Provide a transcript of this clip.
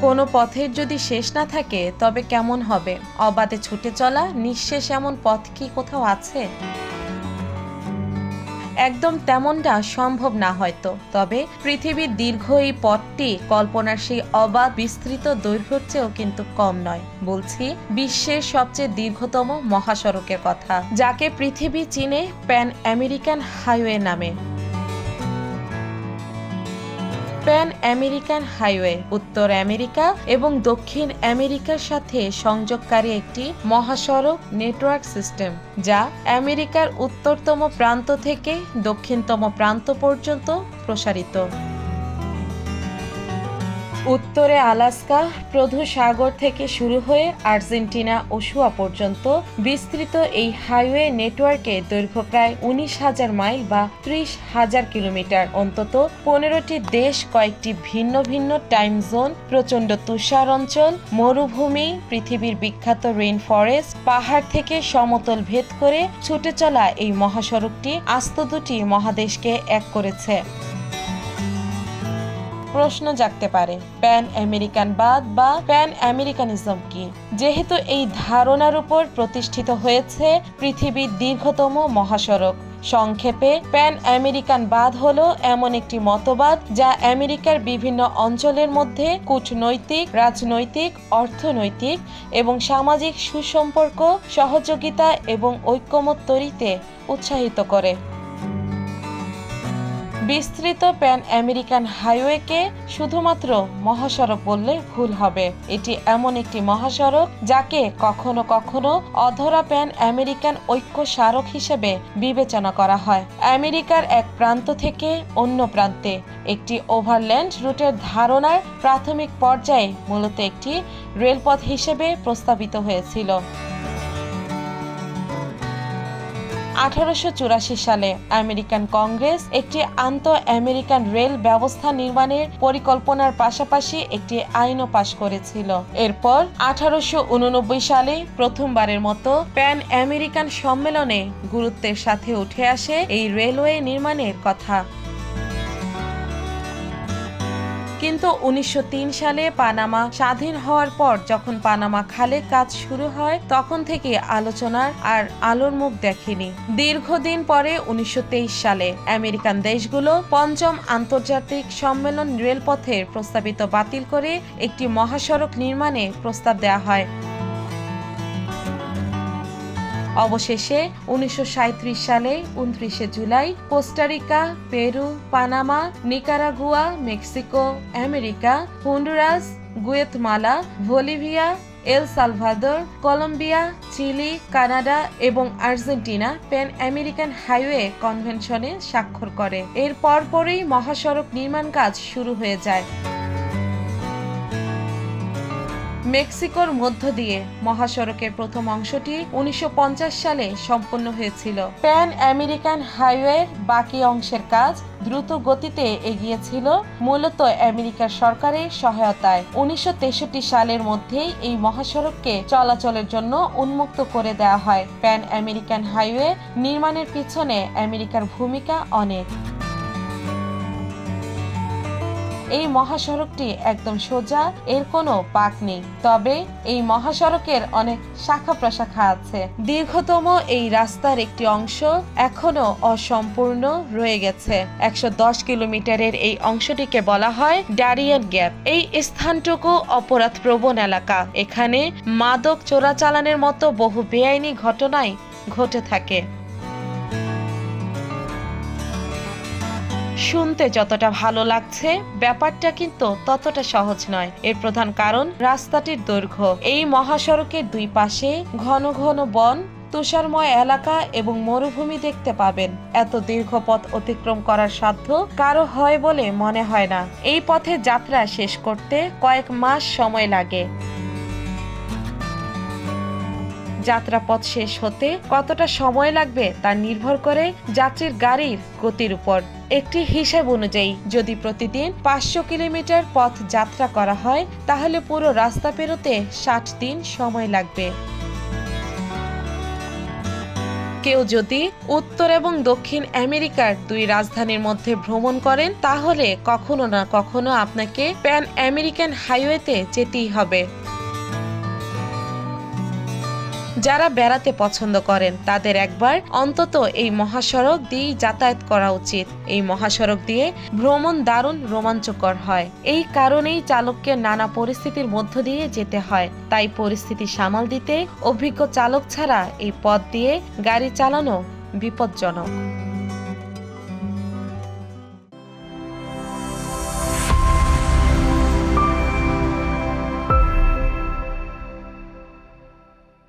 কোনো পথের যদি শেষ না থাকে তবে কেমন হবে? অবাধে ছুটে চলা নিঃশেষ এমন পথ কি কোথাও আছে? একদম তেমনটা সম্ভব না হয়তো, তবে পৃথিবীর দীর্ঘ এই পথটি কল্পনার সেই অবাধ বিস্তৃত দৈর্ঘ্যের চেয়েও কিন্তু কম নয়। বলছি বিশ্বের সবচেয়ে দীর্ঘতম মহাসড়কের কথা, যাকে পৃথিবী চিনে প্যান আমেরিকান হাইওয়ে নামে। প্যান আমেরিকান হাইওয়ে উত্তর আমেরিকা এবং দক্ষিণ আমেরিকার সাথে সংযোগকারী একটি মহাসড়ক নেটওয়ার্ক সিস্টেম, যা আমেরিকার উত্তরতম প্রান্ত থেকে দক্ষিণতম প্রান্ত পর্যন্ত প্রসারিত। উত্তরে আলাস্কা প্রধু সাগর থেকে শুরু হয়ে আর্জেন্টিনা ওশুয়া পর্যন্ত বিস্তৃত এই হাইওয়ে নেটওয়ার্কে দৈর্ঘ্য প্রায় 19,000 মাইল বা 30,000 কিলোমিটার। অন্তত 15টি দেশ, কয়েকটি ভিন্ন ভিন্ন টাইম জোন, প্রচণ্ড তুষার অঞ্চল, মরুভূমি, পৃথিবীর বিখ্যাত রেইন ফরেস্ট, পাহাড় থেকে সমতল ভেদ করে ছুটে চলা এই মহাসড়কটি আস্ত দুটি মহাদেশকে এক করেছে। প্রশ্ন জাগতে পারে, প্যান আমেরিকানবাদ বা প্যান আমেরিকানিজম কি? যেহেতু এই ধারণার উপর প্রতিষ্ঠিত হয়েছে পৃথিবীর দীর্ঘতম মহাসড়ক। সংক্ষেপে প্যান আমেরিকানবাদ হলো এমন একটি মতবাদ যা আমেরিকার বিভিন্ন অঞ্চলের মধ্যে কূটনৈতিক, রাজনৈতিক, অর্থনৈতিক এবং সামাজিক সুসম্পর্ক, সহযোগিতা এবং ঐক্যমত তৈরিতে উৎসাহিত করে। বিস্তৃত প্যান আমেরিকান হাইওয়েকে শুধুমাত্র মহাসড়ক বললে ভুল হবে। এটি এমন একটি মহাসড়ক যাকে কখনো কখনো অধরা প্যান আমেরিকান ঐক্য স্মারক হিসেবে বিবেচনা করা হয়। আমেরিকার এক প্রান্ত থেকে অন্য প্রান্তে একটি ওভারল্যান্ড রুটের ধারণার প্রাথমিক পর্যায়ে মূলত একটি রেলপথ হিসেবে প্রস্তাবিত হয়েছিল। 1884 সালে আমেরিকান কংগ্রেস একটি আন্তঃ-আমেরিকান রেল ব্যবস্থা নির্মাণের পরিকল্পনার পাশাপাশি একটি আইনও পাশ করেছিল। এরপর 1889 সালে প্রথমবারের মতো প্যান আমেরিকান সম্মেলনে গুরুত্বের সাথে উঠে আসে এই রেলওয়ে নির্মাণের কথা। কিন্তু 1903 সালে পানামা স্বাধীন হওয়ার পর যখন পানামা খালে কাজ শুরু হয়, তখন থেকে আলোচনার আর আলোর মুখ দেখেনি। দীর্ঘদিন পরে 1923 সালে আমেরিকান দেশগুলো পঞ্চম আন্তর্জাতিক সম্মেলন রেলপথের প্রস্তাবিত বাতিল করে একটি মহাসড়ক নির্মাণে প্রস্তাব দেওয়া হয়। অবশেষে 1937 সালে 29 জুলাই Costa Rica, Peru, Panama, Nicaragua, Mexico, America, Honduras, Guatemala, Bolivia, El Salvador, Colombia, Chile, Canada এবং আর্জেন্টিনা প্যান আমেরিকান হাইওয়ে কনভেনশনে স্বাক্ষর করে। এর পরপরই মহাসড়ক নির্মাণ কাজ শুরু হয়ে যায়। মেক্সিকোর মধ্য দিয়ে মহাসড়কের প্রথম অংশটি 1950 সালে সম্পন্ন হয়েছিল। প্যান আমেরিকান হাইওয়ের বাকি অংশের কাজ দ্রুত গতিতে এগিয়েছিল, মূলত আমেরিকার সরকারের সহায়তায়। 1963 সালের মধ্যেই এই মহাসড়ককে চলাচলের জন্য উন্মুক্ত করে দেওয়া হয়। প্যান আমেরিকান হাইওয়ে নির্মাণের পিছনে আমেরিকার ভূমিকা অনেক। এই মহাসড়কটি একদম সোজা, এর কোনো পাক নেই। তবে এই মহাসড়কের অনেক শাখা প্রশাখা আছে। দীর্ঘতম এই রাস্তার একটি অংশ এখনো অসম্পূর্ণ রয়ে গেছে। 110 কিলোমিটারের এই অংশটিকে বলা হয় ডারিয়ান গ্যাপ। এই স্থানটুকু অপরাধপ্রবণ এলাকা। এখানে মাদক চোরাচালানের মতো বহু বেআইনি ঘটনাই ঘটে থাকে। শুনতে যতটা ভালো লাগছে, ব্যাপারটা কিন্তু ততটা সহজ নয়। এর প্রধান কারণ রাস্তাটির দৈর্ঘ্য। এই মহাসড়কের দুই পাশে ঘন ঘন বন, তুষারময় এলাকা এবং মরুভূমি দেখতে পাবেন। এত দীর্ঘ পথ অতিক্রম করার সাধ্য কারো হয় বলে মনে হয় না। এই পথে যাত্রা শেষ করতে কয়েক মাস সময় লাগে। যাত্রাপথ শেষ হতে কতটা সময় লাগবে তা নির্ভর করে যাত্রীর গাড়ির গতির উপর। একটি হিসাব অনুযায়ী যদি প্রতিদিন 500 কিলোমিটার পথ যাত্রা করা হয়, তাহলে পুরো রাস্তা পেরোতে 60 দিন সময় লাগবে। কেউ যদি উত্তর এবং দক্ষিণ আমেরিকার দুই রাজধানীর মধ্যে ভ্রমণ করেন তাহলে কখনো না কখনো আপনাকে প্যান আমেরিকান হাইওয়েতে যেতেই হবে। যারা বেড়াতে পছন্দ করেন তাদের একবার অন্তত এই মহাসড়ক দিয়েই যাতায়াত করা উচিত। এই মহাসড়ক দিয়ে ভ্রমণ দারুণ রোমাঞ্চকর হয়। এই কারণেই চালককে নানা পরিস্থিতির মধ্য দিয়ে যেতে হয়। তাই পরিস্থিতি সামাল দিতে অভিজ্ঞ চালক ছাড়া এই পথ দিয়ে গাড়ি চালানো বিপজ্জনক।